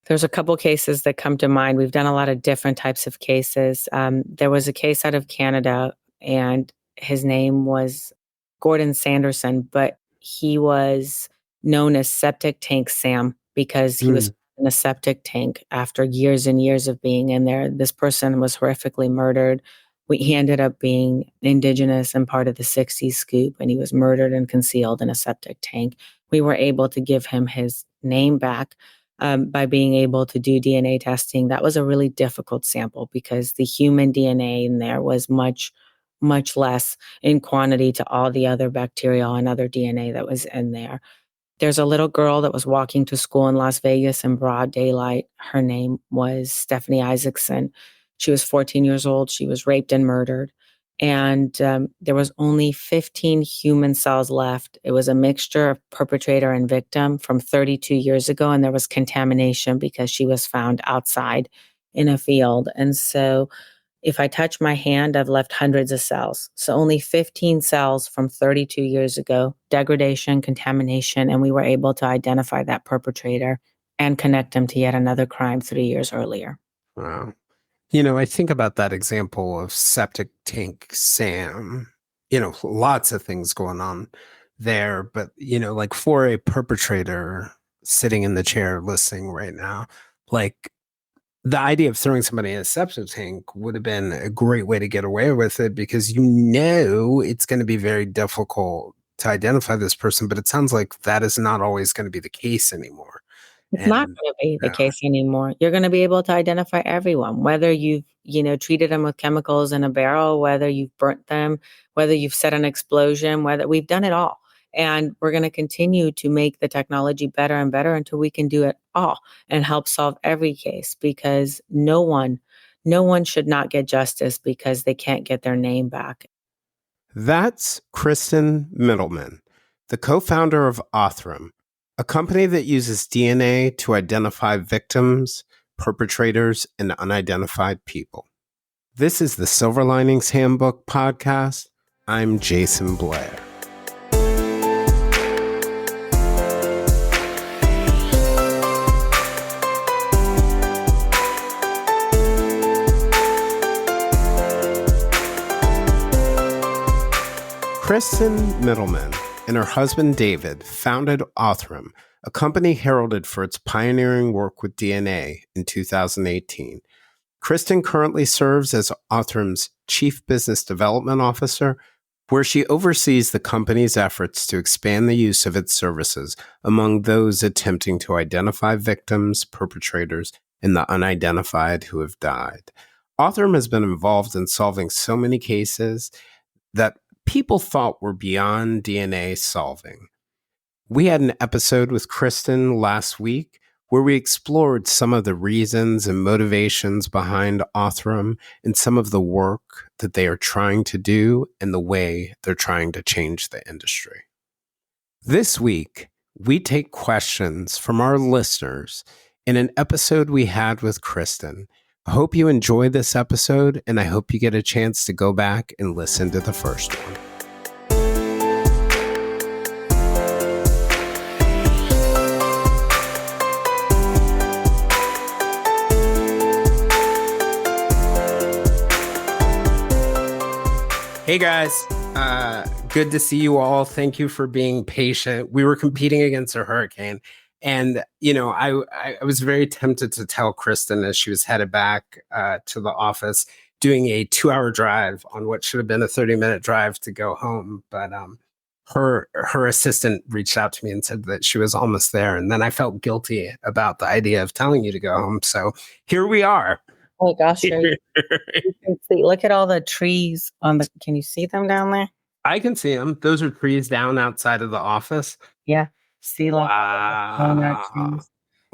There's a couple cases that come to mind. We've done a lot of different types of cases. There was a case out of Canada, and his name was Gordon Sanderson, but he was known as Septic Tank Sam because he was in a septic tank after years and years of being in there. This person was horrifically murdered. He ended up being indigenous and part of the 60s scoop, and he was murdered and concealed in a septic tank. We were able to give him his name back by being able to do DNA testing. That was a really difficult sample because the human DNA in there was much, much less in quantity to all the other bacterial and other DNA that was in there. There's a little girl that was walking to school in Las Vegas in broad daylight. Her name was Stephanie Isaacson. She was 14 years old. She was raped and murdered. And there was only 15 human cells left. It was a mixture of perpetrator and victim from 32 years ago. And there was contamination because she was found outside in a field. And so if I touch my hand, I've left hundreds of cells. So only 15 cells from 32 years ago, degradation, contamination, and we were able to identify that perpetrator and connect him to yet another crime 3 years earlier. Wow. I think about that example of Septic Tank Sam, lots of things going on there, but, like for a perpetrator sitting in the chair listening right now, like the idea of throwing somebody in a septic tank would have been a great way to get away with it because it's going to be very difficult to identify this person, but it sounds like that is not always going to be the case anymore. It's not going to be the case anymore. You're going to be able to identify everyone, whether you've, treated them with chemicals in a barrel, whether you've burnt them, whether you've set an explosion, whether we've done it all. And we're going to continue to make the technology better and better until we can do it all and help solve every case because no one should not get justice because they can't get their name back. That's Kristen Mittelman, the co-founder of Othram, a company that uses DNA to identify victims, perpetrators, and unidentified people. This is the Silver Linings Handbook podcast. I'm Jayson Blair. Kristen Mittelman and her husband David founded Othram, a company heralded for its pioneering work with DNA in 2018. Kristen currently serves as Othram's Chief Business Development Officer, where she oversees the company's efforts to expand the use of its services among those attempting to identify victims, perpetrators, and the unidentified who have died. Othram has been involved in solving so many cases that people thought were beyond DNA solving. We had an episode with Kristen last week where we explored some of the reasons and motivations behind Othram and some of the work that they are trying to do and the way they're trying to change the industry. This week, we take questions from our listeners in an episode we had with Kristen. I hope you enjoy this episode, and I hope you get a chance to go back and listen to the first one. Hey guys, good to see you all. Thank you for being patient. We were competing against a hurricane. And, I was very tempted to tell Kristen as she was headed back to the office, doing a 2-hour drive on what should have been a 30-minute drive to go home. But her assistant reached out to me and said that she was almost there. And then I felt guilty about the idea of telling you to go home. So here we are. Oh gosh, you can see, look at all the trees can you see them down there? I can see them. Those are trees down outside of the office. Yeah. See, like, wow.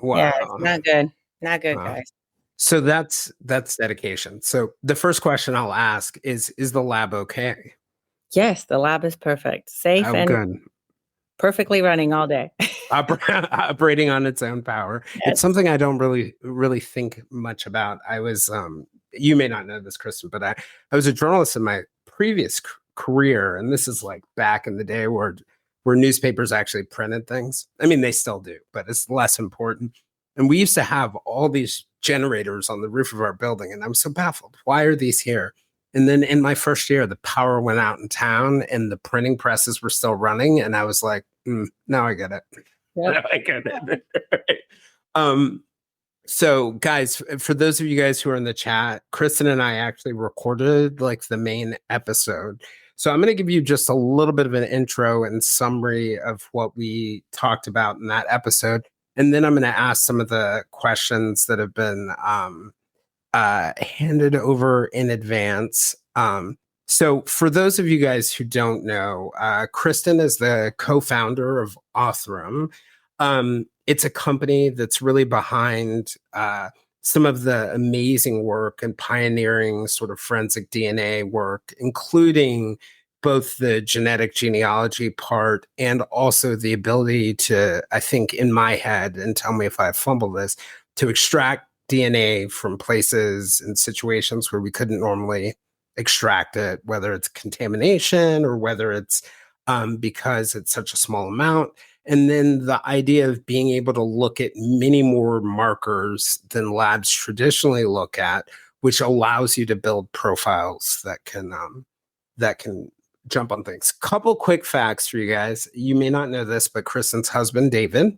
Yeah, it's not good. Not good, guys. So that's dedication. So the first question I'll ask is the lab okay? Yes, the lab is perfect. Safe and good. Perfectly running all day. Operating on its own power. Yes. It's something I don't really think much about. I was, you may not know this, Kristen, but I was a journalist in my previous career, and this is like back in the day where newspapers actually printed things. I mean, they still do, but it's less important. And we used to have all these generators on the roof of our building. And I'm so baffled. Why are these here? And then in my first year, the power went out in town and the printing presses were still running. And I was like, now I get it. Yep. Now I get it. So guys, for those of you guys who are in the chat, Kristen and I actually recorded like the main episode. So I'm going to give you just a little bit of an intro and summary of what we talked about in that episode. And then I'm going to ask some of the questions that have been handed over in advance. So for those of you guys who don't know, Kristen is the co-founder of Othram. It's a company that's really behind some of the amazing work and pioneering sort of forensic DNA work, including both the genetic genealogy part and also the ability to, I think in my head, and tell me if I fumble this, to extract DNA from places and situations where we couldn't normally extract it, whether it's contamination or whether it's because it's such a small amount. And then the idea of being able to look at many more markers than labs traditionally look at, which allows you to build profiles that can jump on things. Couple quick facts for you guys. You may not know this, but Kristen's husband, David,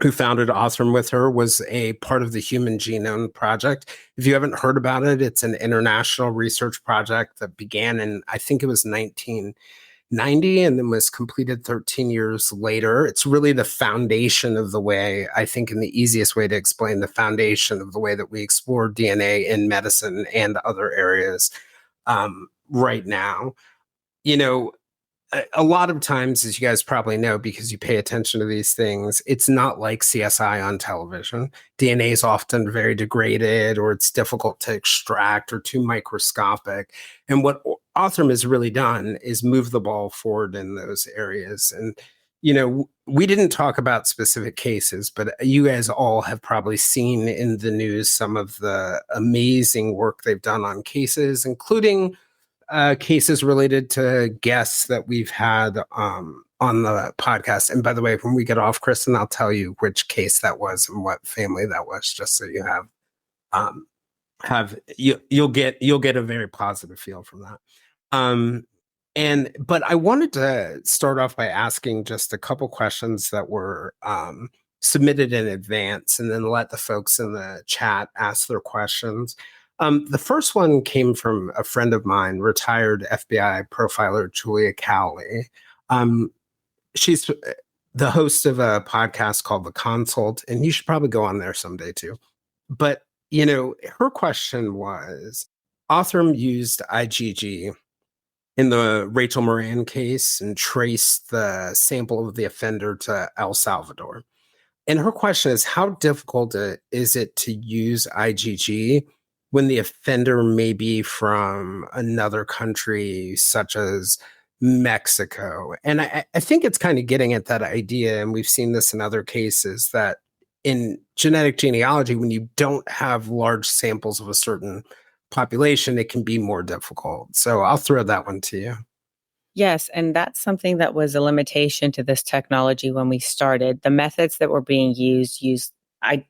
who founded Othram with her, was a part of the Human Genome Project. If you haven't heard about it, it's an international research project that began in, I think it was 1990, and then was completed 13 years later. It's really the foundation of the way, I think in the easiest way to explain, the foundation of the way that we explore DNA in medicine and other areas right now. You know, a lot of times, as you guys probably know, because you pay attention to these things, it's not like CSI on television. DNA is often very degraded, or it's difficult to extract, or too microscopic. And what Othram has really done is move the ball forward in those areas. And, you know, we didn't talk about specific cases, but you guys all have probably seen in the news some of the amazing work they've done on cases, including cases related to guests that we've had on the podcast. And by the way, when we get off, Kristen, I'll tell you which case that was and what family that was, just so you you'll get a very positive feel from that. But I wanted to start off by asking just a couple questions that were submitted in advance, and then let the folks in the chat ask their questions. The first one came from a friend of mine, retired FBI profiler Julia Cowley. She's the host of a podcast called The Consult, and you should probably go on there someday too. But, you know, her question was, Othram used IgG in the Rachel Moran case and traced the sample of the offender to El Salvador. And her question is, how difficult is it to use IgG when the offender may be from another country, such as Mexico? And I think it's kind of getting at that idea, and we've seen this in other cases, that in genetic genealogy, when you don't have large samples of a certain population, it can be more difficult. So I'll throw that one to you. Yes, and that's something that was a limitation to this technology when we started. The methods that were being I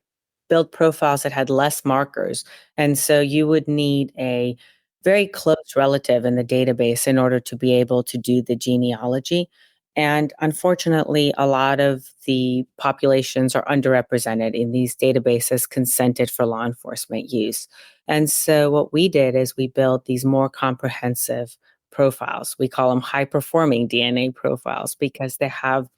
built profiles that had less markers. And so you would need a very close relative in the database in order to be able to do the genealogy. And unfortunately, a lot of the populations are underrepresented in these databases consented for law enforcement use. And so what we did is we built these more comprehensive profiles. We call them high-performing DNA profiles because they have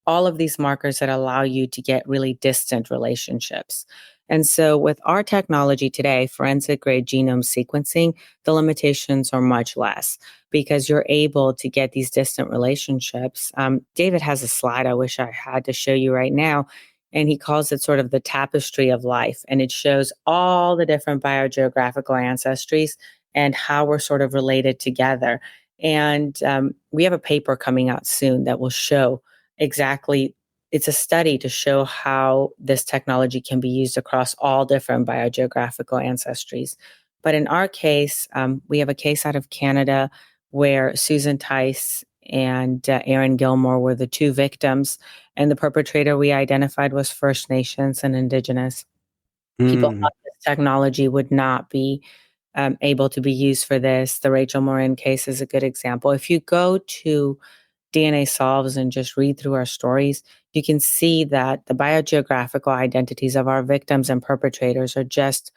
all of these markers that allow you to get really distant relationships. And so with our technology today, forensic grade genome sequencing, the limitations are much less because you're able to get these distant relationships. David has a slide I wish I had to show you right now, and he calls it sort of the tapestry of life. And it shows all the different biogeographical ancestries and how we're sort of related together. And we have a paper coming out soon that will show exactly, it's a study to show how this technology can be used across all different biogeographical ancestries. But in our case, we have a case out of Canada where Susan Tice and Aaron Gilmore were the two victims. And the perpetrator we identified was First Nations and Indigenous. People Mm. thought this technology would not be able to be used for this. The Rachel Morin case is a good example. If you go to DNA Solves and just read through our stories, you can see that the biogeographical identities of our victims and perpetrators are just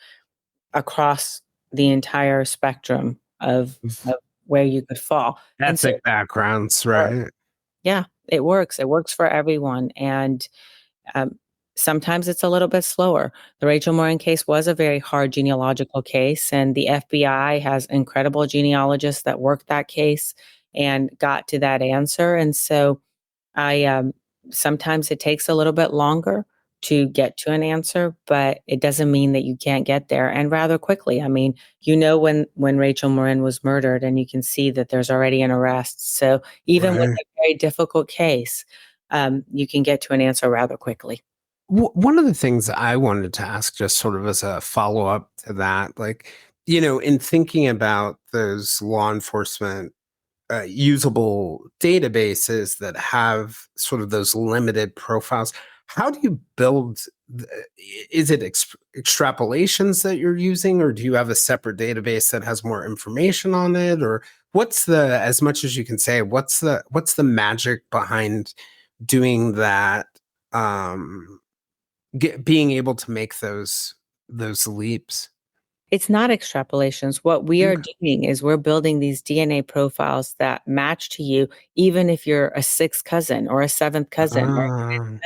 across the entire spectrum of where you could fall. And so, Ethnic backgrounds, right? yeah, it works. It works for everyone. And um, sometimes it's a little bit slower. The Rachel Morin case was a very hard genealogical case, and the FBI has incredible genealogists that worked that case and got to that answer. And so I sometimes it takes a little bit longer to get to an answer, but it doesn't mean that you can't get there, and rather quickly. I mean, when Rachel Morin was murdered, and you can see that there's already an arrest. So even with Right. a very difficult case, you can get to an answer rather quickly. One of the things I wanted to ask, just sort of as a follow up to that, like, in thinking about those law enforcement usable databases that have sort of those limited profiles, how do you build? Is it extrapolations that you're using, or do you have a separate database that has more information on it, or what's as much as you can say, what's the magic behind doing that? Being able to make those leaps. It's not extrapolations. What we are Okay. doing is we're building these DNA profiles that match to you, even if you're a sixth cousin or a seventh cousin or a Ah, cousin.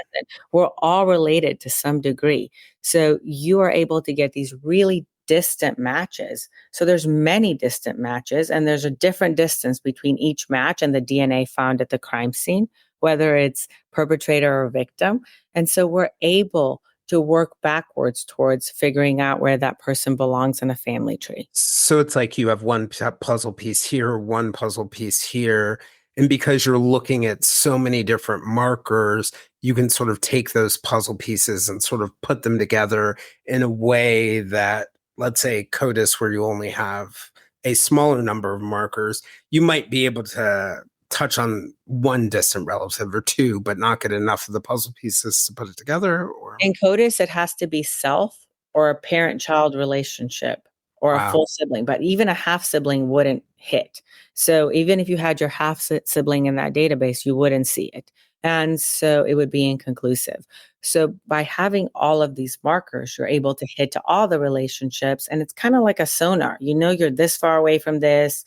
We're all related to some degree. So you are able to get these really distant matches. So there's many distant matches, and there's a different distance between each match and the DNA found at the crime scene, whether it's perpetrator or victim. And so we're able to work backwards towards figuring out where that person belongs in a family tree. so it's like you have one puzzle piece here, one puzzle piece here, and because you're looking at so many different markers, you can sort of take those puzzle pieces and sort of put them together in a way that, let's say, CODIS, where you only have a smaller number of markers, you might be able to touch on one distant relative or two, but not get enough of the puzzle pieces to put it together. Or In CODIS, it has to be self or a parent-child relationship or a wow. full sibling, but even a half sibling wouldn't hit. So even if you had your half sibling in that database, you wouldn't see it. And so it would be inconclusive. So by having all of these markers, you're able to hit to all the relationships. And it's kind of like a sonar. You know, you're this far away from this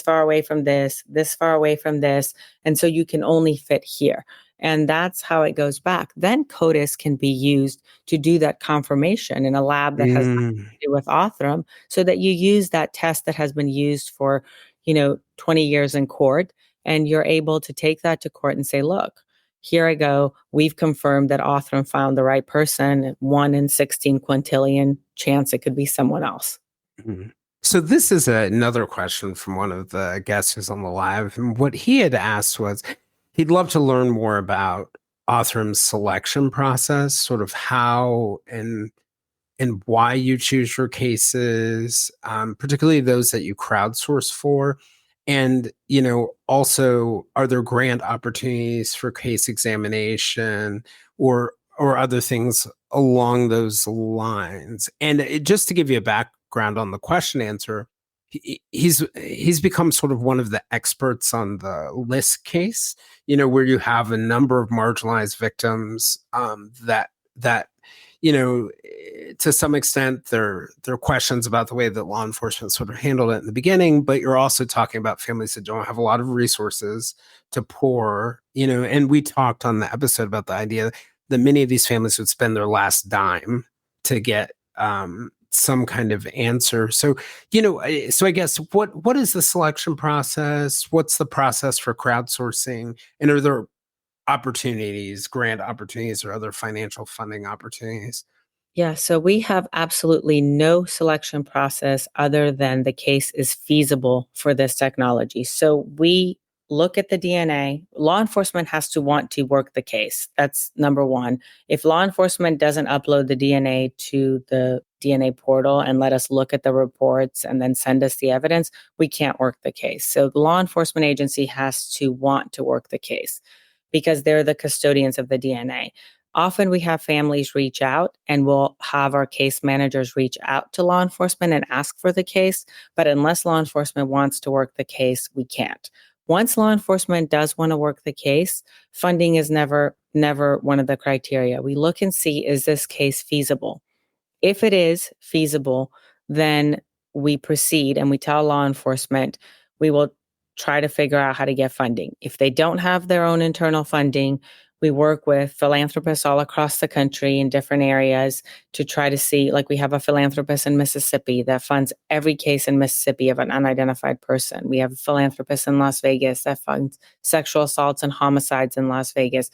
far away from this far away from this. And so you can only fit here. And that's how it goes back. Then CODIS can be used to do that confirmation in a lab that has nothing Mm. to do with Othram, so that you use that test that has been used for, 20 years in court, and you're able to take that to court and say, look, here I go. We've confirmed that Othram found the right person. 1 in 16 quintillion chance it could be someone else. Mhm. So this is another question from one of the guests who's on the live. And what he had asked was he'd love to learn more about Othram's selection process, sort of how and why you choose your cases, particularly those that you crowdsource for. And, also, are there grant opportunities for case examination or other things along those lines? And just to give you a background on the question answer, he's become sort of one of the experts on the list case, where you have a number of marginalized victims that to some extent, there are questions about the way that law enforcement sort of handled it in the beginning, but you're also talking about families that don't have a lot of resources to pour, and we talked on the episode about the idea that many of these families would spend their last dime to get some kind of answer. So, so I guess what is the selection process? What's the process for crowdsourcing? And are there opportunities, grant opportunities, or other financial funding opportunities? Yeah, so we have absolutely no selection process other than the case is feasible for this technology. So we look at the DNA. Law enforcement has to want to work the case. That's number one. If law enforcement doesn't upload the DNA to the DNA portal and let us look at the reports and then send us the evidence, we can't work the case. So the law enforcement agency has to want to work the case because they're the custodians of the DNA. Often we have families reach out and we'll have our case managers reach out to law enforcement and ask for the case. But unless law enforcement wants to work the case, we can't. Once law enforcement does want to work the case, funding is never one of the criteria. We look and see, is this case feasible? If it is feasible, then we proceed and we tell law enforcement we will try to figure out how to get funding. If they don't have their own internal funding, we work with philanthropists all across the country in different areas to try to see, like we have a philanthropist in Mississippi that funds every case in Mississippi of an unidentified person. We have a philanthropist in Las Vegas that funds sexual assaults and homicides in Las Vegas.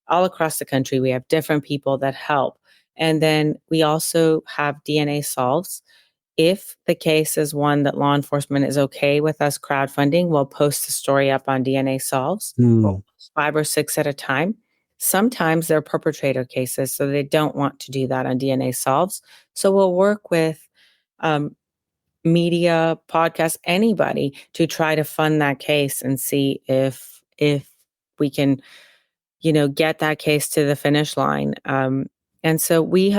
All across the country, we have different people that help. And then we also have DNA solves. If the case is one that law enforcement is okay with us crowdfunding, we'll post the story up on DNA solves, Mm. 5 or 6 at a time. Sometimes they're perpetrator cases, so they don't want to do that on DNA solves. So we'll work with media, podcasts, anybody to try to fund that case and see if we can, get that case to the finish line. And so we've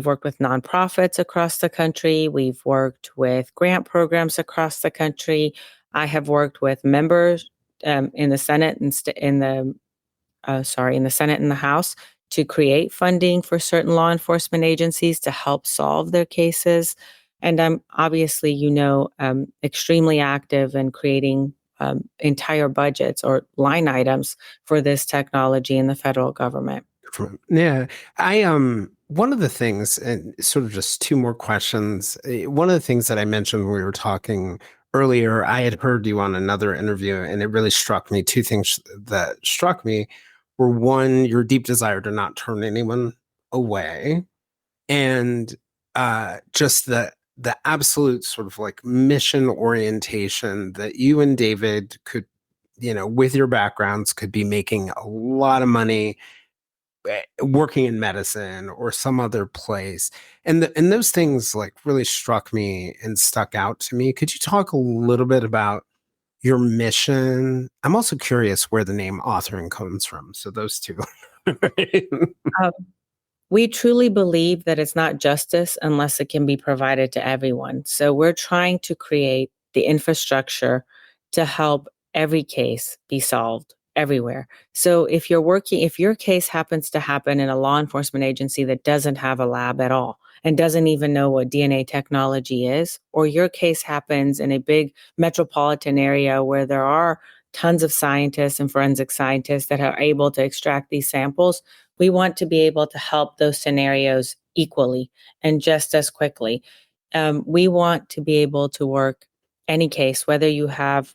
worked with nonprofits across the country. We've worked with grant programs across the country. I have worked with members in the Senate and in the Senate and the House to create funding for certain law enforcement agencies to help solve their cases. And I'm obviously, extremely active in creating entire budgets or line items for this technology in the federal government. Yeah. One of the things, and sort of just two more questions. One of the things that I mentioned when we were talking earlier, I had heard you on another interview, and it really struck me. Two things that struck me were, one, your deep desire to not turn anyone away, and just the absolute sort of like mission orientation that you and David could, with your backgrounds, could be making a lot of money working in medicine or some other place. And those things like really struck me and stuck out to me. Could you talk a little bit about your mission? I'm also curious where the name Othram comes from. So those two. Um, we truly believe that it's not justice unless it can be provided to everyone. So we're trying to create the infrastructure to help every case be solved everywhere. So if your case happens to happen in a law enforcement agency that doesn't have a lab at all and doesn't even know what DNA technology is, or your case happens in a big metropolitan area where there are tons of scientists and forensic scientists that are able to extract these samples, we want to be able to help those scenarios equally and just as quickly. We want to be able to work any case, whether you have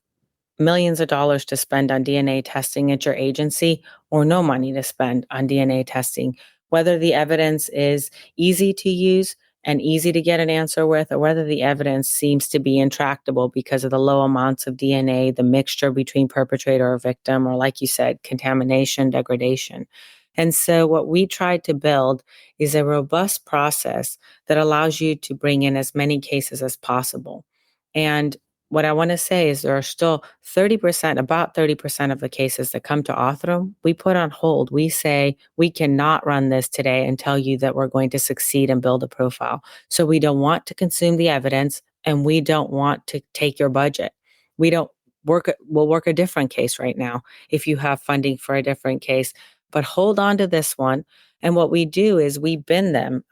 millions of dollars to spend on DNA testing at your agency or no money to spend on DNA testing, whether the evidence is easy to use and easy to get an answer with, or whether the evidence seems to be intractable because of the low amounts of DNA, the mixture between perpetrator or victim, or like you said, contamination, degradation. And so what we tried to build is a robust process that allows you to bring in as many cases as possible. And what I want to say is there are still about 30% of the cases that come to Othram, we put on hold. We say we cannot run this today and tell you that we're going to succeed and build a profile. So we don't want to consume the evidence and we don't want to take your budget. We'll work a different case right now if you have funding for a different case, but hold on to this one. And what we do is we bin them.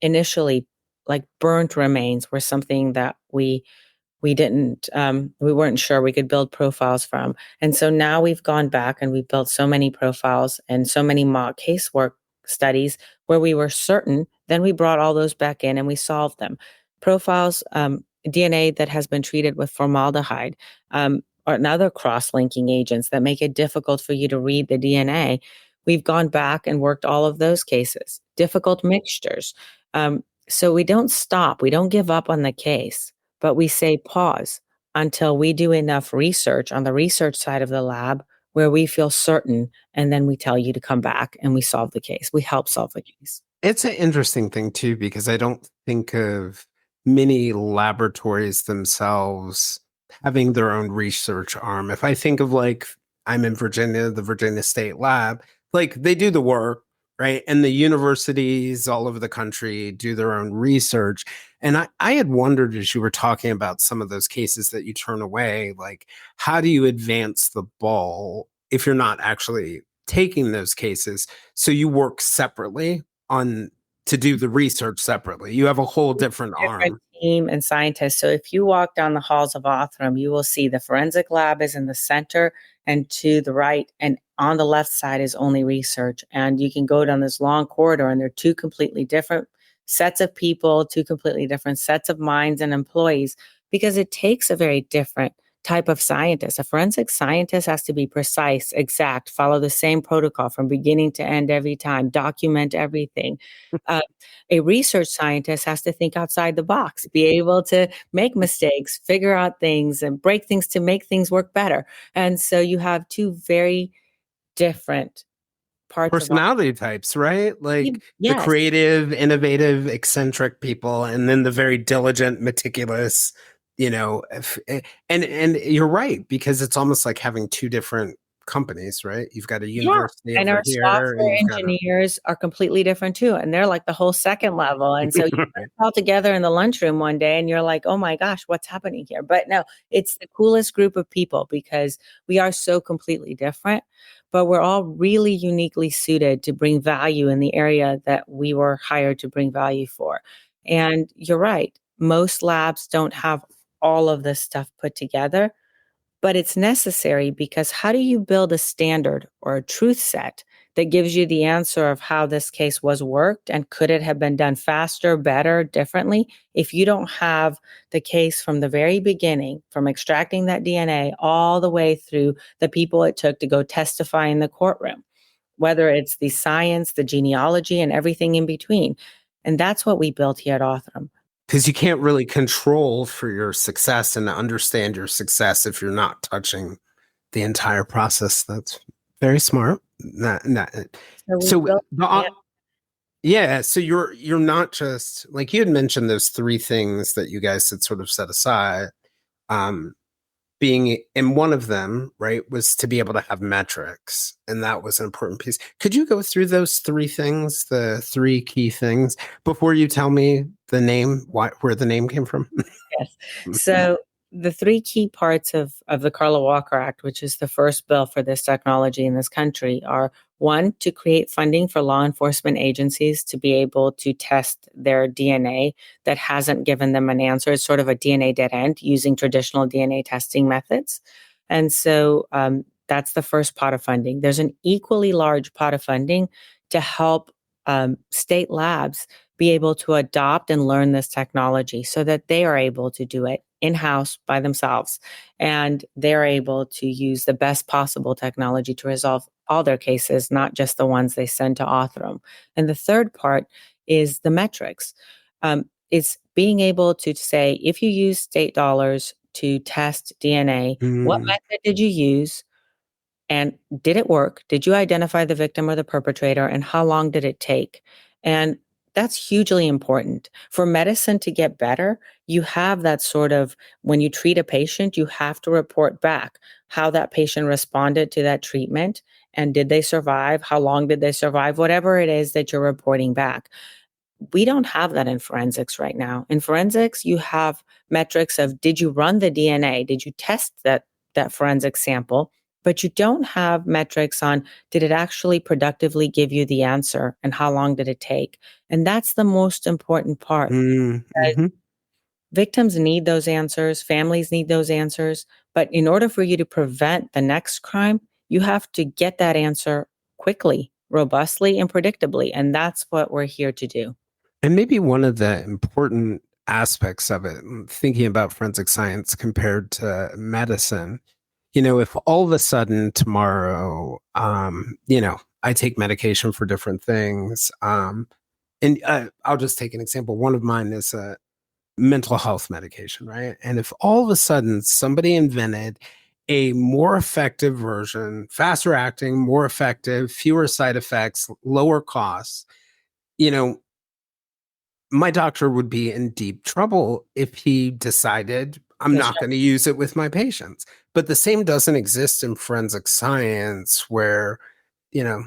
Initially, like burnt remains were something that we weren't sure we could build profiles from. And so now we've gone back and we've built so many profiles and so many mock casework studies where we were certain, then we brought all those back in and we solved them. Profiles, DNA that has been treated with formaldehyde, or other cross-linking agents that make it difficult for you to read the DNA. We've gone back and worked all of those cases, difficult mixtures. So we don't stop. We don't give up on the case. But we say pause until we do enough research on the research side of the lab where we feel certain, and then we tell you to come back and we solve the case. We help solve the case. It's an interesting thing too, because I don't think of many laboratories themselves having their own research arm. If I think of like, I'm in Virginia, the Virginia State Lab, like they do the work, right? And the universities all over the country do their own research. And I had wondered as you were talking about some of those cases that you turn away, like, how do you advance the ball if you're not actually taking those cases? So you work separately on to do the research separately. You have a whole different Different arm. team and scientists. So if you walk down the halls of Othram, you will see the forensic lab is in the center, and to the right and on the left side is only research. And you can go down this long corridor, and they're two completely different sets of people, two completely different sets of minds and employees, because it takes a very different type of scientist. A forensic scientist has to be precise, exact, follow the same protocol from beginning to end every time, document everything. Uh, a research scientist has to think outside the box, be able to make mistakes, figure out things, and break things to make things work better. And so you have two very different parts of Personality types, right? Like the yes. creative, innovative, eccentric people, and then the very diligent, meticulous, and you're right, because it's almost like having two different companies, right? You've got a Yeah, university and over our here, and software you've got a engineers are completely different too, and they're like the whole second level, and so you put us all together in the lunchroom one day, and you're like, "Oh my gosh, what's happening here?" But no, it's the coolest group of people because we are so completely different, but we're all really uniquely suited to bring value in the area that we were hired to bring value for. And you're right, most labs don't have all of this stuff put together, but it's necessary because how do you build a standard or a truth set that gives you the answer of how this case was worked and could it have been done faster, better, differently if you don't have the case from the very beginning, from extracting that DNA all the way through the people it took to go testify in the courtroom, whether it's the science, the genealogy, and everything in between. And that's what we built here at Othram. because you can't really control for your success and understand your success if you're not touching the entire process. That's very smart. So we So built, yeah. yeah, so you're not just like you had mentioned those three things that you guys had sort of set aside. Um, being in one of them, right, was to be able to have metrics, and that was an important piece. Could you go through those three things, the three key things, before you tell me the name, where the name came from? Yes. So the three key parts of the Carla Walker Act, which is the first bill for this technology in this country, are one, to create funding for law enforcement agencies to be able to test their DNA that hasn't given them an answer. It's sort of a DNA dead end using traditional DNA testing methods. And so that's the first pot of funding. There's an equally large pot of funding to help state labs be able to adopt and learn this technology so that they are able to do it in-house by themselves, and they're able to use the best possible technology to resolve all their cases, not just the ones they send to Othram. And the third part is the metrics. It's being able to say, if you use state dollars to test DNA, what Mm. method did you use? And did it work? Did you identify the victim or the perpetrator? And how long did it take? And that's hugely important. For medicine to get better, you have that sort of, when you treat a patient, you have to report back how that patient responded to that treatment. And did they survive? How long did they survive? Whatever it is that you're reporting back. We don't have that in forensics right now. In forensics, you have metrics of, did you run the DNA? Did you test that forensic sample? But you don't have metrics on, did it actually productively give you the answer and how long did it take? And that's the most important part. Mm. Hmm. Victims need those answers, families need those answers, but in order for you to prevent the next crime, you have to get that answer quickly, robustly, and predictably. And that's what we're here to do. And maybe one of the important aspects of it, thinking about forensic science compared to medicine, if all of a sudden tomorrow, I take medication for different things, and I'll just take an example. One of mine is a mental health medication, right? And if all of a sudden somebody invented a more effective version, faster acting, more effective, fewer side effects, lower costs, you know, my doctor would be in deep trouble if he decided I'm That's not going to use it with my patients. But the same doesn't exist in forensic science where, you know,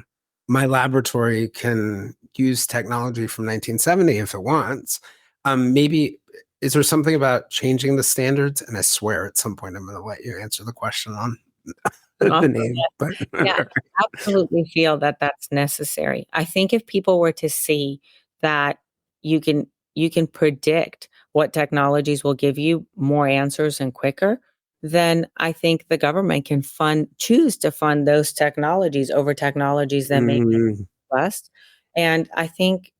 my laboratory can use technology from 1970 if it wants. Maybe is there something about changing the standards? And I swear at some point I'm going to let you answer the question on the awesome. name. But Yeah, I absolutely feel that that's necessary. I think if people were to see that you can you can predict what technologies will give you more answers and quicker, then I think the government can choose to fund those technologies over technologies that make mm, less. And I think,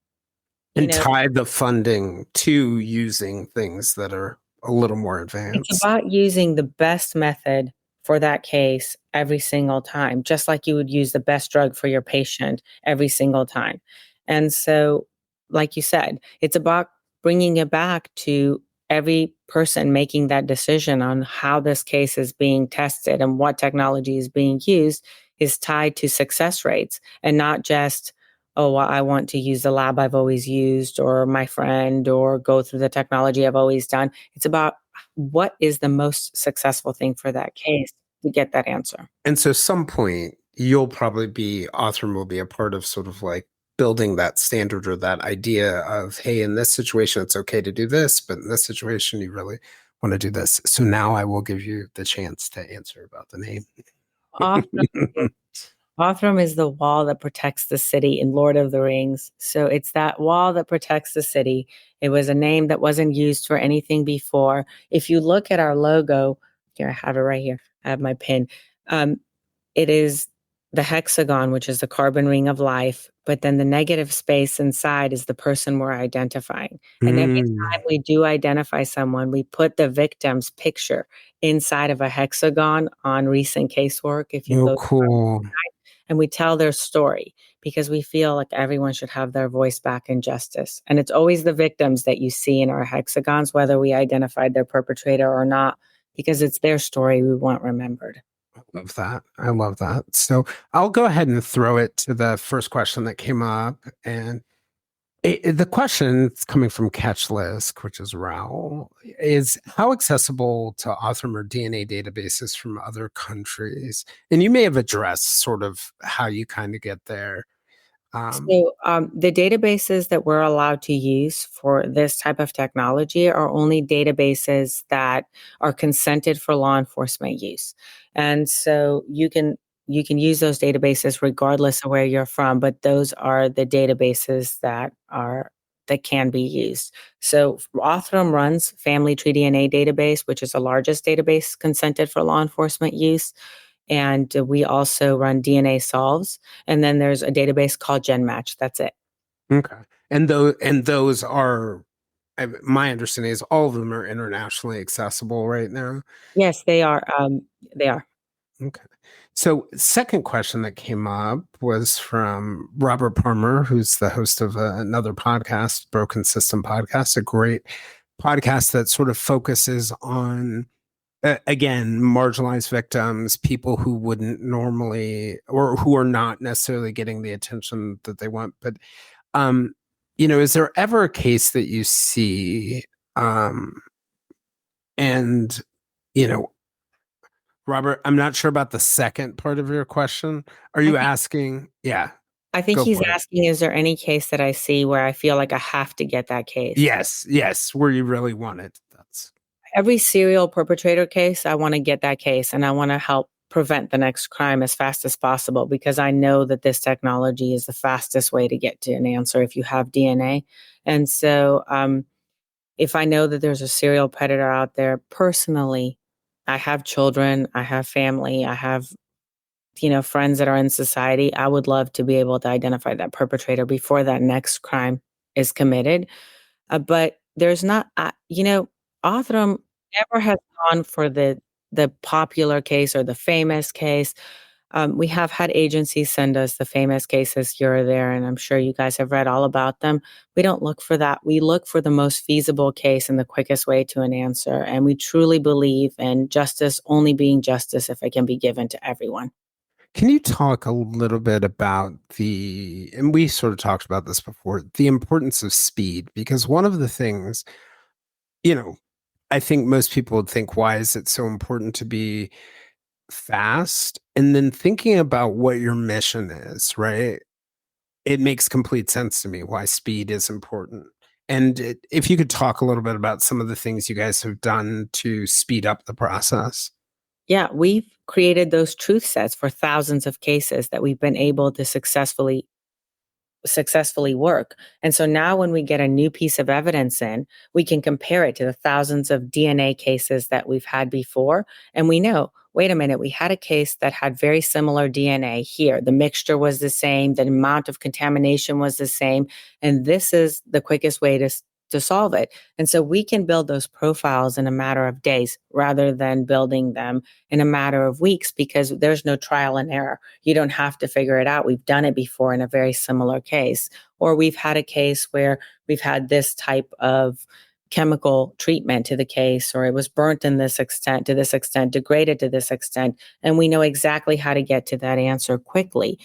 you and know, tie the funding to using things that are a little more it's advanced. about using the best method for that case every single time, just like you would use the best drug for your patient every single time. And so, like you said, it's about bringing it back to every person making that decision on how this case is being tested and what technology is being used is tied to success rates and not just, oh, well, I want to use the lab I've always used or my friend or go through the technology I've always done. It's about what is the most successful thing for that case to get that answer. And so some point you'll probably be Othram will be a part of sort of like building that standard or that idea of, hey, in this situation it's okay to do this, but in this situation you really want to do this. So now I will give you the chance to answer about the name. Othram Othram is the wall that protects the city in Lord of the Rings. So it's that wall that protects the city. It was a name that wasn't used for anything before. If you look at our logo, here I have it right here. I have my pin. Um, It is the hexagon, which is the carbon ring of life, but then the negative space inside is the person we're identifying. And every Mm. time we do identify someone, we put the victim's picture inside of a hexagon on recent casework. If you Oh, go cool. and we tell their story because we feel like everyone should have their voice back in justice. And it's always the victims that you see in our hexagons, whether we identified their perpetrator or not, because it's their story we want remembered. I love that. I love that. So I'll go ahead and throw it to the first question that came up. And the question it's coming from Catchlisk, which is Raoul, is how accessible to Othram or DNA databases from other countries? And you may have addressed sort of how you kind of get there. So, the databases that we're allowed to use for this type of technology are only databases that are consented for law enforcement use. And so you can use those databases regardless of where you're from, but those are the databases that can be used. So Othram runs Family Tree DNA database, which is the largest database consented for law enforcement use. And we also run DNA Solves. And then there's a database called GenMatch. That's it. Okay. And those are my understanding is all of them are internationally accessible right now. Yes, they are. They are. Okay. So, second question that came up was from Robert Palmer, who's the host of another podcast, Broken System Podcast, a great podcast that sort of focuses on, again, marginalized victims, people who wouldn't normally or who are not necessarily getting the attention that they want. But, um, is there ever a case that you see, um, and, you know, Robert, I'm not sure about the second part of your question. Are I you think asking? Yeah, I think go he's for it. asking, is there any case that I see where I feel like I have to get that case? Yes, yes, where you really want it. That's Every serial perpetrator case, I want to get that case and I want to help prevent the next crime as fast as possible because I know that this technology is the fastest way to get to an answer if you have DNA. And so, if I know that there's a serial predator out there, personally, I have children, I have family, I have, friends that are in society. I would love to be able to identify that perpetrator before that next crime is committed. But there's not, Othram never has gone for the popular case or the famous case. We have had agencies send us the famous cases here or there, and I'm sure you guys have read all about them. We don't look for that. We look for the most feasible case and the quickest way to an answer. And we truly believe in justice only being justice if it can be given to everyone. Can you talk a little bit about and we sort of talked about this before, the importance of speed? Because one of the things, you know, I think most people would think, why is it so important to be fast? And then thinking about what your mission is, right? It makes complete sense to me why speed is important. And if you could talk a little bit about some of the things you guys have done to speed up the process. Yeah, we've created those truth sets for thousands of cases that we've been able to successfully work. And so now when we get a new piece of evidence in, we can compare it to the thousands of DNA cases that we've had before. And we know, wait a minute, we had a case that had very similar DNA here. The mixture was the same, the amount of contamination was the same. And this is the quickest way to solve it. And so we can build those profiles in a matter of days rather than building them in a matter of weeks because there's no trial and error. You don't have to figure it out. We've done it before in a very similar case. Or we've had a case where we've had this type of chemical treatment to the case, or it was burnt in this extent, to this extent, degraded to this extent. And we know exactly how to get to that answer quickly.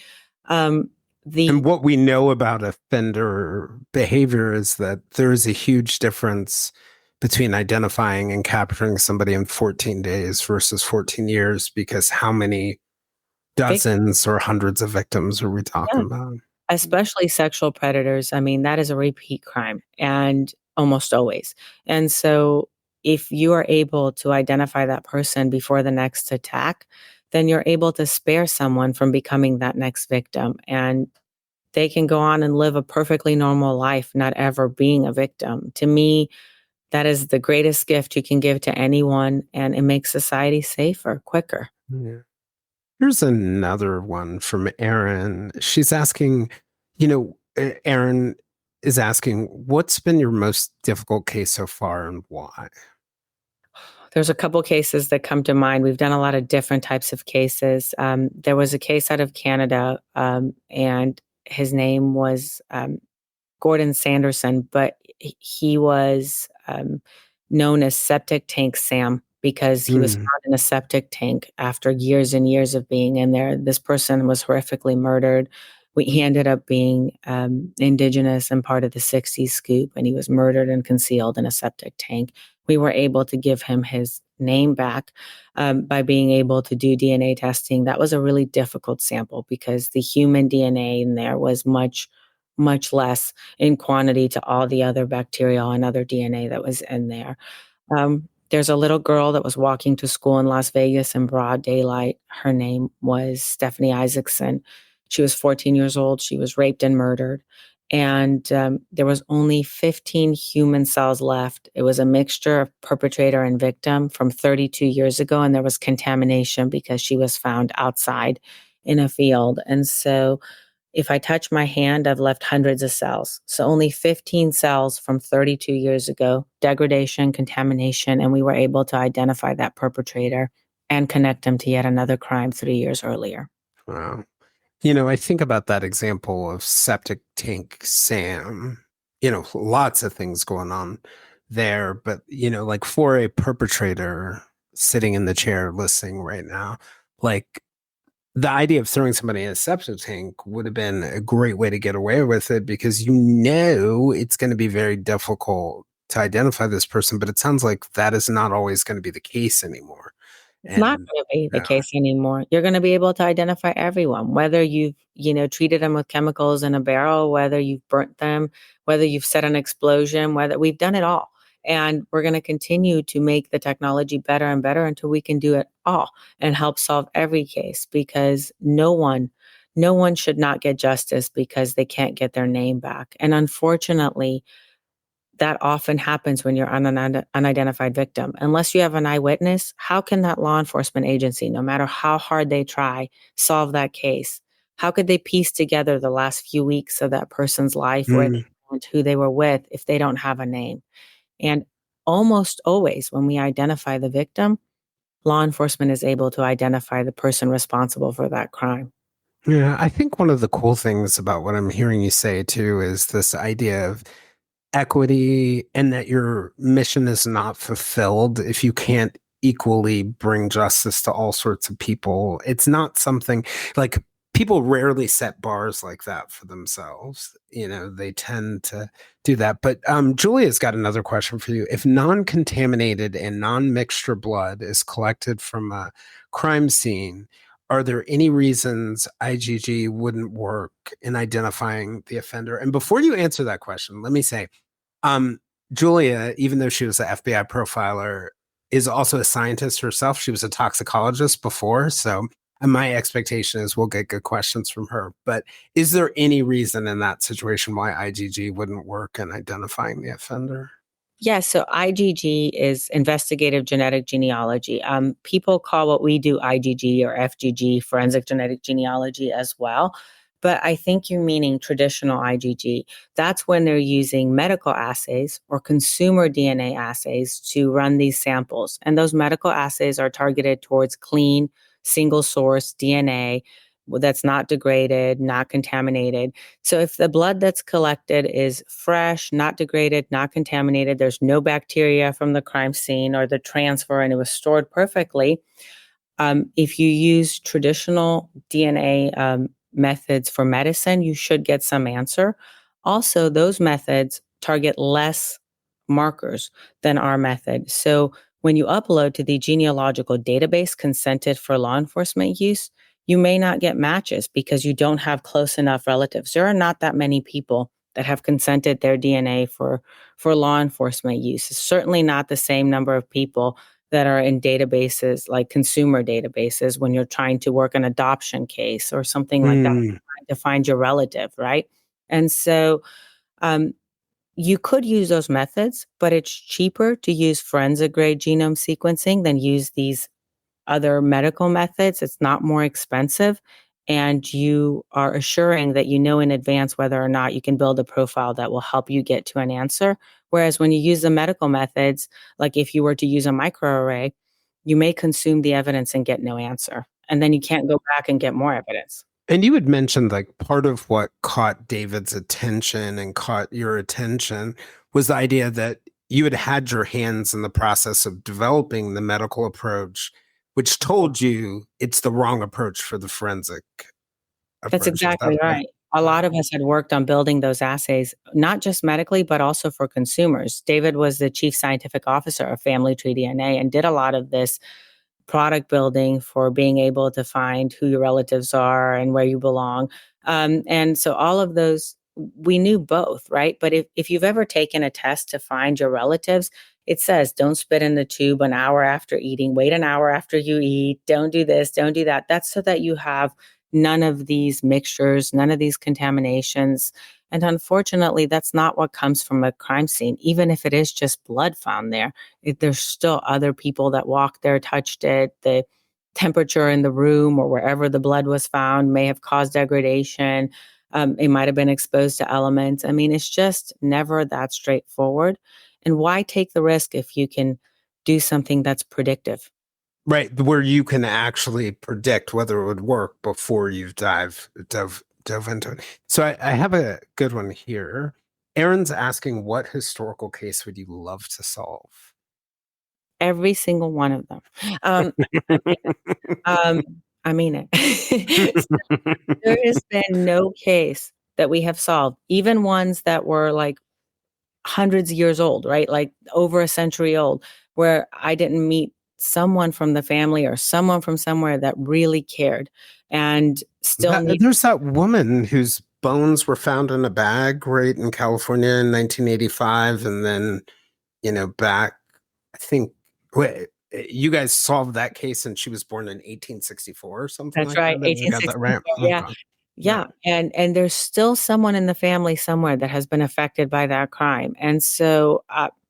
And The what we know about offender behavior is that there is a huge difference between identifying and capturing somebody in 14 days versus 14 years, because how many dozens or hundreds of victims are we talking about? Especially sexual predators. I mean, that is a repeat crime and almost always. And so if you are able to identify that person before the next attack, then you're able to spare someone from becoming that next victim. And they can go on and live a perfectly normal life, not ever being a victim. To me, that is the greatest gift you can give to anyone, and it makes society safer, quicker. Yeah. Here's another one from Erin. She's asking, Erin is asking, what's been your most difficult case so far and why? There's a couple cases that come to mind. We've done a lot of different types of cases. There was a case out of Canada, and his name was Gordon Sanderson, but he was known as Septic Tank Sam because he was Mm, found in a septic tank after years and years of being in there. This person was horrifically murdered. He ended up being indigenous and part of the 60s scoop, and he was murdered and concealed in a septic tank. We were able to give him his name back by being able to do DNA testing. That was a really difficult sample because the human DNA in there was much less in quantity to all the other bacterial and other DNA that was in there. There's a little girl that was walking to school in Las Vegas in broad daylight. Her name was Stephanie Isaacson. She was 14 years old. She was raped and murdered. And there was only 15 human cells left. It was a mixture of perpetrator and victim from 32 years ago. And there was contamination because she was found outside in a field. And so if I touch my hand, I've left hundreds of cells. So only 15 cells from 32 years ago, degradation, contamination, and we were able to identify that perpetrator and connect him to yet another crime 3 years earlier. wow. I think about that example of septic tank Sam, lots of things going on there, but, like for a perpetrator sitting in the chair listening right now, like the idea of throwing somebody in a septic tank would have been a great way to get away with it because it's going to be very difficult to identify this person, but it sounds like that is not always going to be the case anymore. It's not And gonna be the yeah. case anymore. You're gonna be able to identify everyone, whether you've, treated them with chemicals in a barrel, whether you've burnt them, whether you've set an explosion, whether we've done it all. And we're gonna continue to make the technology better and better until we can do it all and help solve every case because no one should not get justice because they can't get their name back. And unfortunately, that often happens when you're an unidentified victim. Unless you have an eyewitness, how can that law enforcement agency, no matter how hard they try, solve that case? How could they piece together the last few weeks of that person's life, where they Mm, went, who they were with, if they don't have a name? And almost always, when we identify the victim, law enforcement is able to identify the person responsible for that crime. yeah, I think one of the cool things about what I'm hearing you say too is this idea of equity and that your mission is not fulfilled if you can't equally bring justice to all sorts of people. It's not something like people rarely set bars like that for themselves. They tend to do that. But Julia's got another question for you. If non-contaminated and non-mixture blood is collected from a crime scene, are there any reasons IgG wouldn't work in identifying the offender? And before you answer that question, let me say, Julia, even though she was an FBI profiler, is also a scientist herself. She was a toxicologist before. So my expectation is we'll get good questions from her. But is there any reason in that situation why IgG wouldn't work in identifying the offender? Yes, so IgG is investigative genetic genealogy. People call what we do IgG or FGG, forensic genetic genealogy, as well. But I think you're meaning traditional IgG. That's when they're using medical assays or consumer DNA assays to run these samples. And those medical assays are targeted towards clean, single source DNA that's not degraded, not contaminated. So if the blood that's collected is fresh, not degraded, not contaminated, there's no bacteria from the crime scene or the transfer, and it was stored perfectly. If you use traditional DNA methods for medicine, you should get some answer. Also, those methods target less markers than our method. So when you upload to the genealogical database consented for law enforcement use, you may not get matches because you don't have close enough relatives. There are not that many people that have consented their DNA for law enforcement use. It's certainly not the same number of people that are in databases like consumer databases when you're trying to work an adoption case or something like that, trying to find your relative, right? And so you could use those methods, but it's cheaper to use forensic grade genome sequencing than use these other medical methods. It's not more expensive. And you are assuring that you know in advance whether or not you can build a profile that will help you get to an answer. Whereas when you use the medical methods, like if you were to use a microarray, you may consume the evidence and get no answer. And then you can't go back and get more evidence. And you had mentioned like part of what caught David's attention and caught your attention was the idea that you had had your hands in the process of developing the medical approach, which told you it's the wrong approach for the forensic That's approach. Is that exactly right? right. A lot of us had worked on building those assays, not just medically, but also for consumers. David was the chief scientific officer of Family Tree DNA and did a lot of this product building for being able to find who your relatives are and where you belong. And so all of those, we knew both, right? But if you've ever taken a test to find your relatives, it says don't spit in the tube an hour after eating, wait an hour after you eat, don't do this, don't do that. That's so that you have none of these mixtures, none of these contaminations. And unfortunately, that's not what comes from a crime scene, even if it is just blood found there. There's still other people that walked there, touched it. The temperature in the room or wherever the blood was found may have caused degradation. It might have been exposed to elements. I mean, it's just never that straightforward. And why take the risk if you can do something that's predictive? Right, where you can actually predict whether it would work before you've dove into it. So I have a good one here. Aaron's asking, what historical case would you love to solve? Every single one of them. Um, um, I mean it. There has been no case that we have solved, even ones that were like hundreds of years old, right? Like over a century old, where I didn't meet someone from the family or someone from somewhere that really cared and still need. There's that woman whose bones were found in a bag right in California in 1985, and then back, I think, wait, you guys solved that case, and she was born in 1864 or something That's like right, that. Have I got that right? 1864, yeah. Okay. Yeah, and there's still someone in the family somewhere that has been affected by that crime, and so,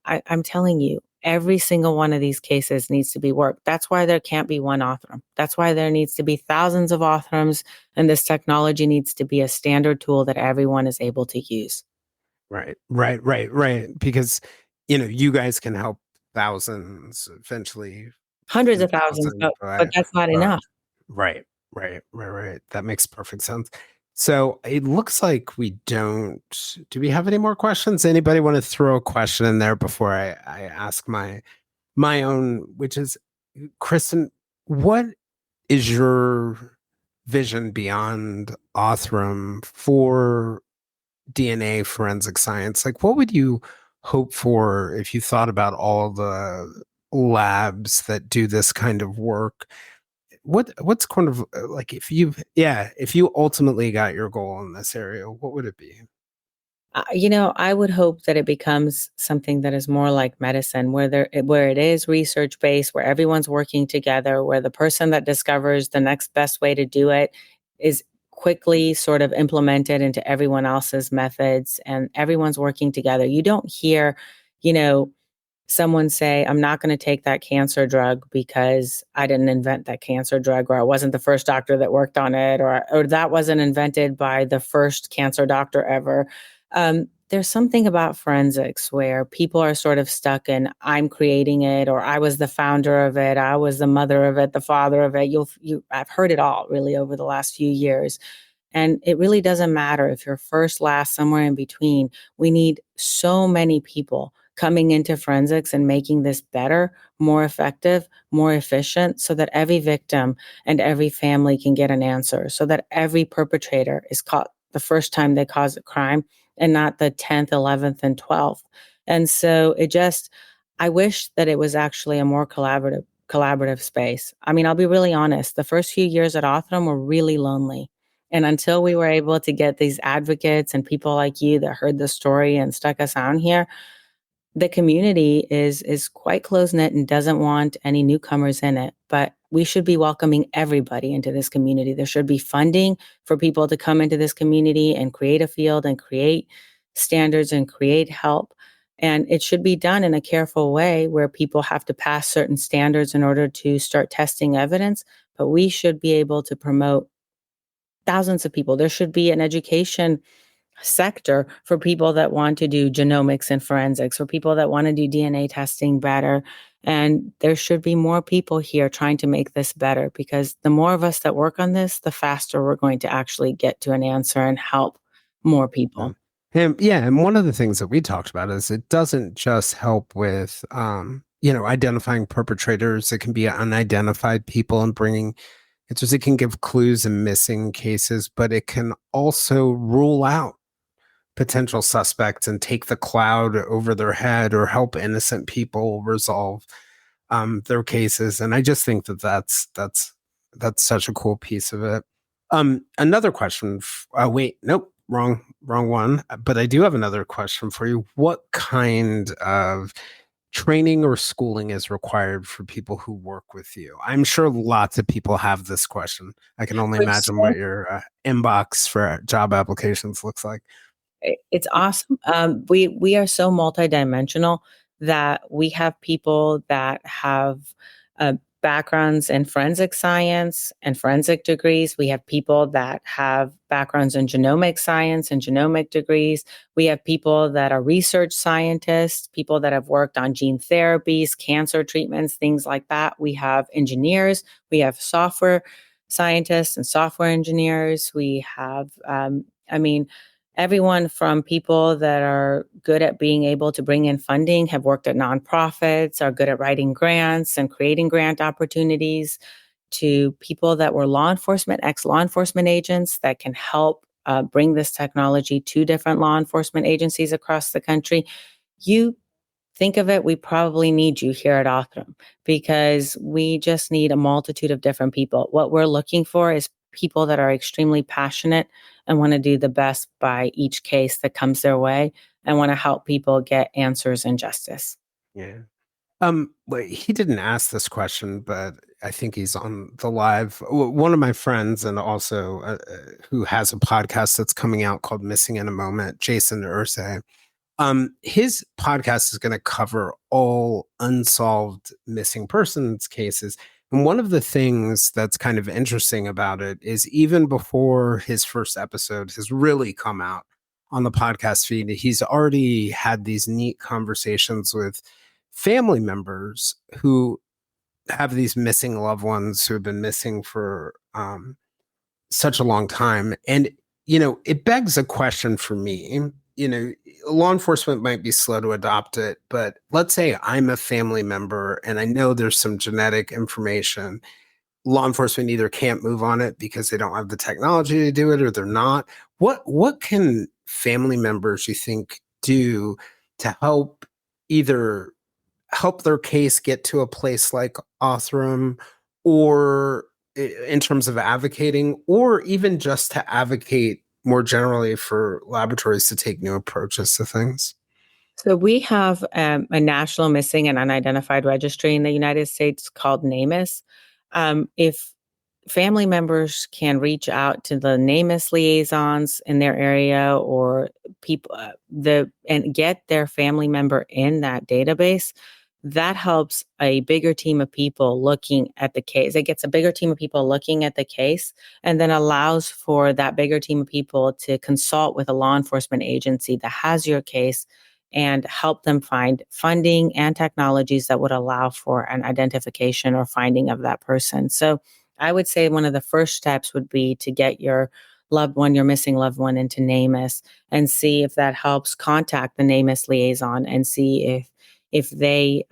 I'm telling you, every single one of these cases needs to be worked. That's why there can't be one Othram. That's why there needs to be thousands of Othrams, and this technology needs to be a standard tool that everyone is able to use. Right. Because you guys can help thousands, eventually Hundreds of thousands, 10,000, but that's not enough. right, right. That makes perfect sense. So it looks like we don't. Do we have any more questions? Anybody want to throw a question in there before I ask my own, which is Kristen, what is your vision beyond Othram for DNA forensic science? Like, what would you hope for if you thought about all the labs that do this kind of work? What's kind of like if you ultimately got your goal in this area, what would it be? I would hope that it becomes something that is more like medicine, where it is research based, where everyone's working together, where the person that discovers the next best way to do it is quickly sort of implemented into everyone else's methods, and everyone's working together. You don't hear, you know, someone say, I'm not going to take that cancer drug because I didn't invent that cancer drug, or I wasn't the first doctor that worked on it, or that wasn't invented by the first cancer doctor ever. There's something about forensics where people are sort of stuck in, I'm creating it, or I was the founder of it, I was the mother of it, the father of it. I've heard it all really over the last few years. And it really doesn't matter if you're first, last, somewhere in between. We need so many people coming into forensics and making this better, more effective, more efficient, so that every victim and every family can get an answer, so that every perpetrator is caught the first time they cause a crime and not the 10th, 11th, and 12th. And so I wish that it was actually a more collaborative space. I mean, I'll be really honest. The first few years at Othram were really lonely. And until we were able to get these advocates and people like you that heard the story and stuck us on here, the community is quite close knit and doesn't want any newcomers in it. But we should be welcoming everybody into this community. There should be funding for people to come into this community and create a field and create standards and create help. And it should be done in a careful way where people have to pass certain standards in order to start testing evidence. But we should be able to promote thousands of people. There should be an education sector for people that want to do genomics and forensics, for people that want to do DNA testing better. And there should be more people here trying to make this better, because the more of us that work on this, the faster we're going to actually get to an answer and help more Yeah. people. And one of the things that we talked about is it doesn't just help with, identifying perpetrators. It can be unidentified people and bringing it can give clues in missing cases, but it can also rule out potential suspects and take the cloud over their head or help innocent people resolve their cases. And I just think that that's such a cool piece of it. Another question. Wait, nope, wrong one. But I do have another question for you. What kind of training or schooling is required for people who work with you? I'm sure lots of people have this question. I can only Which imagine what your inbox for job applications looks like. It's awesome. We are so multidimensional that we have people that have backgrounds in forensic science and forensic degrees. We have people that have backgrounds in genomic science and genomic degrees. We have people that are research scientists, people that have worked on gene therapies, cancer treatments, things like that. We have engineers. We have software scientists and software engineers. We have, I mean, everyone from people that are good at being able to bring in funding, have worked at nonprofits, are good at writing grants and creating grant opportunities, to people that were law enforcement, ex-law enforcement agents that can help bring this technology to different law enforcement agencies across the country. You think of it, we probably need you here at Othram, because we just need a multitude of different people. What we're looking for is people that are extremely passionate and want to do the best by each case that comes their way, and want to help people get answers and justice. Yeah. Well, he didn't ask this question, but I think he's on the live. One of my friends, and also who has a podcast that's coming out called Missing in a Moment, Jayson Ursay. His podcast is going to cover all unsolved missing persons cases. And one of the things that's kind of interesting about it is even before his first episode has really come out on the podcast feed, he's already had these neat conversations with family members who have these missing loved ones who have been missing for such a long time. And, it begs a question for me. law enforcement might be slow to adopt it, but let's say I'm a family member and I know there's some genetic information. Law enforcement either can't move on it because they don't have the technology to do it, or they're not. What can family members, you think, do to help either help their case get to a place like Othram, or in terms of advocating, or even just to advocate more generally for laboratories to take new approaches to things? So we have a national missing and unidentified registry in the United States called NamUs. If family members can reach out to the NamUs liaisons in their area, or people and get their family member in that database, that helps a bigger team of people looking at the case. It gets a bigger team of people looking at the case, and then allows for that bigger team of people to consult with a law enforcement agency that has your case and help them find funding and technologies that would allow for an identification or finding of that person. So I would say one of the first steps would be to get your loved one, your missing loved one, into NamUs and see if that helps. Contact the NamUs liaison and see if they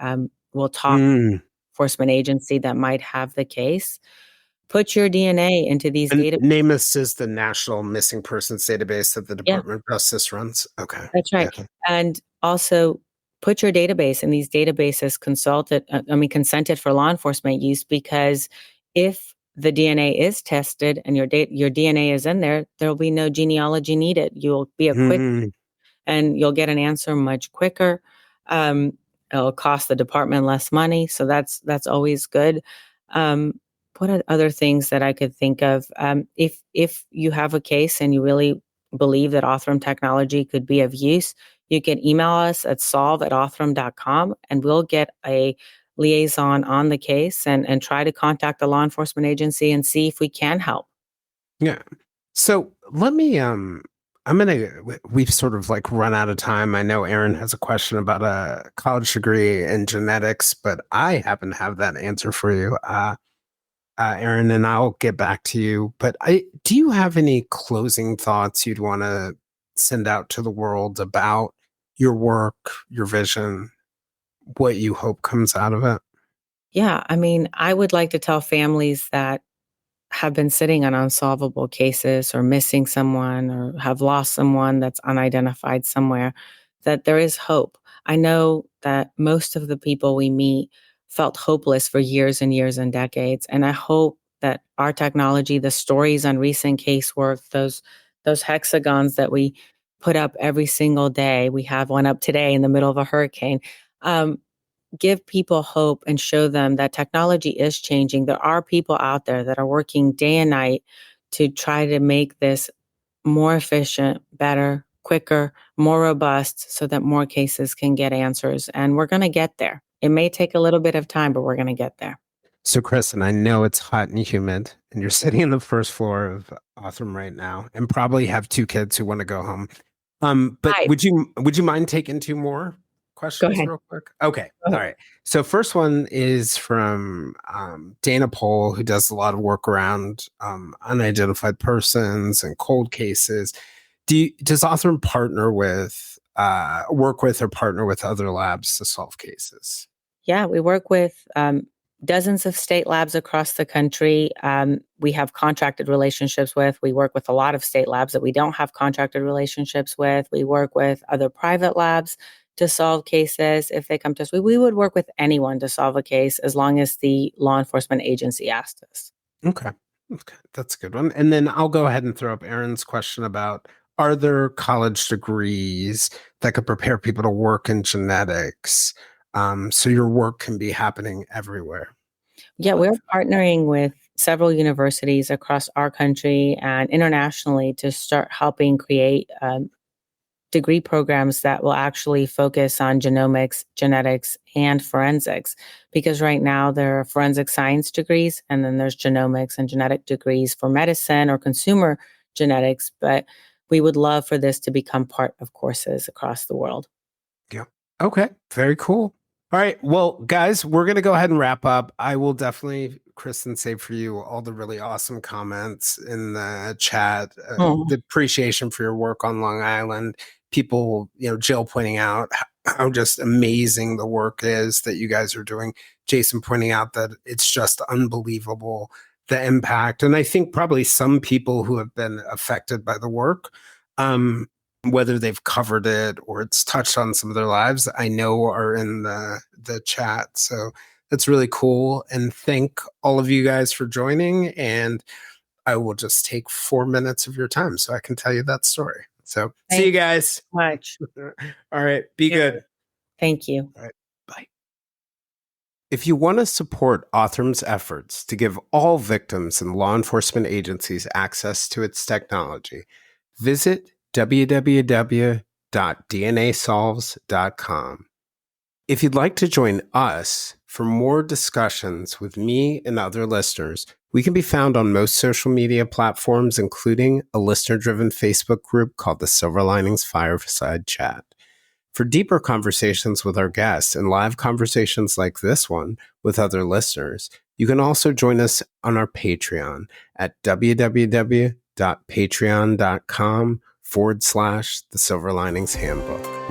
will talk to Mm. the enforcement agency that might have the case. Put your DNA into these And data. NamUs is the National Missing Persons Database that the Yeah, Department of Justice runs. Okay. that's Yeah. right. And also put your database in these databases consented for law enforcement use, because if the DNA is tested and your DNA is in there, there'll be no genealogy needed. You'll be a quick Mm. and you'll get an answer much quicker. Um, it'll cost the department less money, so that's always good. Um, what are other things that I could think of? If you have a case and you really believe that Othram technology could be of use, you can email us at solve@othram.com, and we'll get a liaison on the case and try to contact the law enforcement agency and see if we can help. Yeah. So let me I'm gonna we've sort of like run out of time. I know Aaron has a question about a college degree in genetics, but I happen to have that answer for you. Aaron, and I'll get back to you. But do you have any closing thoughts you'd want to send out to the world about your work, your vision, what you hope comes out of it? Yeah, I mean, I would like to tell families that have been sitting on unsolvable cases or missing someone or have lost someone that's unidentified somewhere, that there is hope. I know that most of the people we meet felt hopeless for years and years and decades. And I hope that our technology, the stories on recent casework, those hexagons that we put up every single day, we have one up today in the middle of a hurricane, um, give people hope and show them that technology is changing. There are people out there that are working day and night to try to make this more efficient, better, quicker, more robust, so that more cases can get answers. And we're going to get there. It may take a little bit of time, but we're going to get there. So, Kristen, I know it's hot and humid, and you're sitting on the first floor of Othram right now, and probably have two kids who want to go home. But Hi, would you mind taking two more go questions ahead. real quick? Okay, Go all ahead. right. So, first one is from Dana Pohl, who does a lot of work around unidentified persons and cold cases. Does Othram partner with, work with, or partner with other labs to solve cases? Yeah, we work with dozens of state labs across the country. We have contracted relationships with. We work with a lot of state labs that we don't have contracted relationships with. We work with other private labs to solve cases if they come to us. We would work with anyone to solve a case as long as the law enforcement agency asked us. Okay. Okay. That's a good one. And then I'll go ahead and throw up Aaron's question about, are there college degrees that could prepare people to work in genetics, so your work can be happening everywhere? Yeah, Like, we're partnering with several universities across our country and internationally to start helping create degree programs that will actually focus on genomics, genetics, and forensics. Because right now there are forensic science degrees, and then there's genomics and genetic degrees for medicine or consumer genetics. But we would love for this to become part of courses across the world. yeah. Okay. Very cool. All right. Well, guys, we're going to go ahead and wrap up. I will definitely, Kristen, save for you all the really awesome comments in the chat, Oh, the appreciation for your work on Long Island. people, Jill pointing out how just amazing the work is that you guys are doing. Jayson pointing out that it's just unbelievable, the impact. And I think probably some people who have been affected by the work, whether they've covered it or it's touched on some of their lives, I know are in the chat. So that's really cool. And thank all of you guys for joining. And I will just take 4 minutes of your time so I can tell you that story. So see you guys. Much. All right. Be good. Thank you. All right. Bye. If you want to support Othram's efforts to give all victims and law enforcement agencies access to its technology, visit www.dnasolves.com. If you'd like to join us for more discussions with me and other listeners, we can be found on most social media platforms, including a listener-driven Facebook group called the Silver Linings Fireside Chat. For deeper conversations with our guests and live conversations like this one with other listeners, you can also join us on our Patreon at www.patreon.com/the Silver Linings Handbook.